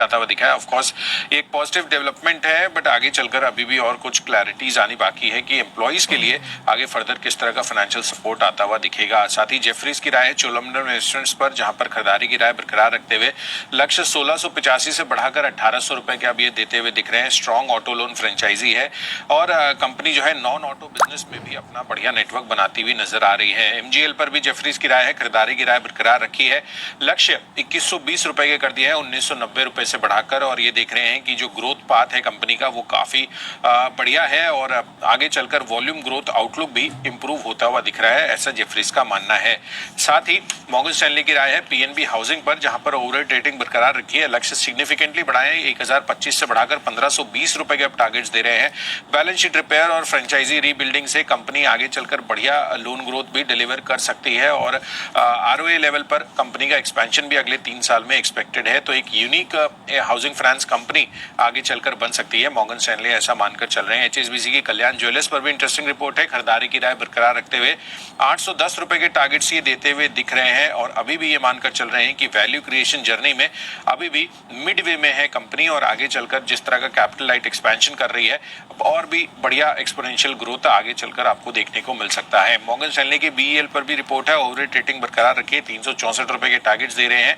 आता हुआ दिखा है। ऑफ कोर्स एक पॉजिटिव डेवलपमेंट है, बट आगे चलकर अभी भी और कुछ क्लैरिटीज आनी बाकी है कि एम्प्लॉइज के लिए आगे फर्दर किस तरह का फाइनेंशियल सपोर्ट आता हुआ दिखेगा। साथ ही जेफरीज की राय है चोलमंडलम इन्वेस्टमेंट्स पर, जहां पर खरीदारी की राय बरकरार रखते हुए लक्ष्य 1685 से बढ़ाकर 1800 रुपए के अब ये देते हुए दिख रहे हैं। स्ट्रॉन्ग ऑटो लोन फ्रेंचाइजी है और कंपनी जो है नॉन ऑटो बिजनेस में भी अपना बढ़िया नेटवर्क बनाती हुई नजर आ रही है। एमजीएल पर भी जेफरीज की राय है, खरीदारी की राय बरकरार रखी है। लक्ष्य 2120 रुपए के कर दिया है 1990 रुपए से बढ़ाकर, और ये देख रहे हैं कि जो ग्रोथ पाथ है कंपनी का वो काफी बढ़िया है और आगे चलकर वॉल्यूम ग्रोथ आउटलुक भी इंप्रूव होता हुआ दिख रहा है, ऐसा जेफरीज का मानना है। साथ ही मॉर्गन स्टैनली की राय है पीएनबी हाउसिंग पर, जहां पर ओवरऑल रेटिंग बरकरार रखी है। लक्ष्य सिग्निफिकेंटली बढ़ाए 1025 से बढ़ाकर 1520 रुपए के अब टारगेट्स दे रहे हैं। बैलेंस शीट रिपेयर और फ्रेंचाइजी रीबिल्डिंग से कंपनी आगे चलकर बढ़िया लोन ग्रोथ भी डिलीवर कर सकती है और आरओए लेवल पर कंपनी का एक्सपेंशन भी अगले 3 साल में एक्सपेक्टेड है। तो एक यूनिक हाउसिंग फाइनेंस कंपनी आगे चलकर बन सकती है, मॉर्गन स्टैनली ऐसा मानकर चल रहे हैं। एचएसबीसी की कल्याण ज्वेलर्स पर भी इंटरेस्टिंग रिपोर्ट है, खरीदारी की राय बरकरार रखते हुए 810 रुपए के टारगेट्स ये देते हुए दिख रहे हैं और अभी भी ये मानकर चल रहे हैं कि वैल्यू क्रिएशन जर्नी में अभी भी मिड वे में है कंपनी और आगे चलकर जिस तरह का कैपिटल लाइट एक्सपेंशन कर रही है और भी बढ़िया एक्सपोनेंशियल ग्रोथ आगे चलकर आपको देखने को मिल सकता है। मॉर्गन स्टैनली की बीईएल पर भी रिपोर्ट है, ओवरऑल रेटिंग बरकरार रखी है, 364 रुपए के टारगेट्स दे रहे हैं।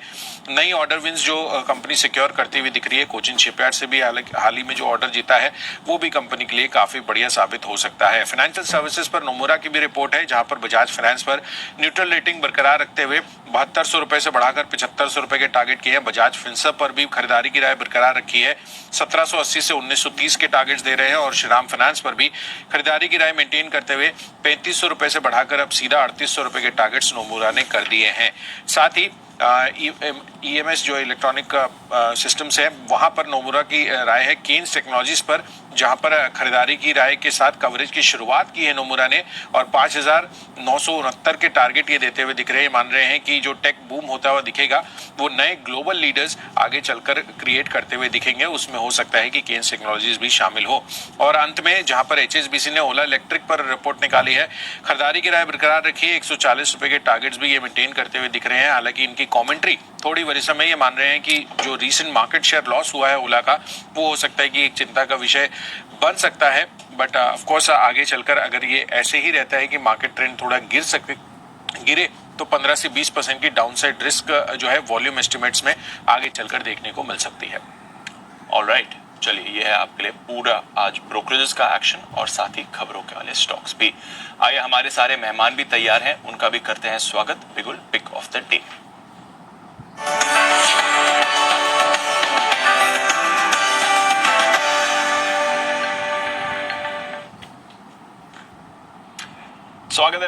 नई ऑर्डर विंस जो कंपनी सिक्योर करती हुई दिख रही है, कोचिन शिपयार्ड से भी हाल ही में जो ऑर्डर जीता है वो भी कंपनी के लिए काफी बढ़िया साबित हो सकता है। फाइनेंशियल सर्विसेज पर नोमुरा की भी रिपोर्ट है, जहां पर बजाज फाइनेंस पर न्यूट्रल रेटिंग बरकरार रखते हुए 7200 रुपए से बढ़ाकर 7500 रुपए के टारगेट किए हैं। बजाज फिनसर्व पर भी खरीदारी की राय बरकरार रखी है, 1780 से 1930 के टारगेट्स दे रहे हैं और श्रीराम फाइनेंस पर भी खरीदारी की राय मेंटेन करते हुए 3500 रुपए से बढ़ाकर अब सीधा 3800 रुपए के टारगेट्स नोमुरा ने कर दिए हैं। साथ ही ईएमएस जो इलेक्ट्रॉनिक सिस्टम्स है वहां पर नोमुरा की राय है केन्स टेक्नोलॉजीज पर, जहां पर खरीदारी की राय के साथ कवरेज की शुरुआत की है नोमुरा ने और 5969 के टारगेट ये देते हुए दिख रहे हैं। मान रहे हैं कि जो टेक बूम होता हुआ दिखेगा वो नए ग्लोबल लीडर्स आगे चलकर क्रिएट करते हुए दिखेंगे, उसमें हो सकता है कि केन्स टेक्नोलॉजीज भी शामिल हो। और अंत में जहां पर एचएसबीसी ने ओला इलेक्ट्रिक पर रिपोर्ट निकाली है, खरीदारी की राय बरकरार रखी है, 140 रुपए के टारगेट्स भी ये मेंटेन करते हुए दिख रहे हैं। हालांकि इनकी कमेंट्री थोड़ी वरिष्ठ में ये मान रहे हैं कि जो रीसेंट मार्केट शेयर लॉस हुआ है ओला का वो हो सकता है कि एक चिंता का विषय बन सकता है, बट ऑफ कोर्स आगे चलकर अगर ये ऐसे ही रहता है कि मार्केट ट्रेंड थोड़ा गिरे तो 15 से 20% की डाउनसाइड रिस्क जो है वॉल्यूम एस्टिमेट्स में आगे चलकर देखने को मिल सकती है। ऑलराइट, चलिए ये है आपके लिए पूरा आज ब्रोकरेजेस का एक्शन और साथ ही खबरों के वाले स्टॉक्स भी। आइए हमारे सारे मेहमान भी तैयार हैं, उनका भी करते हैं स्वागत। बिगुल पिक ऑफ द डे। स्वागत है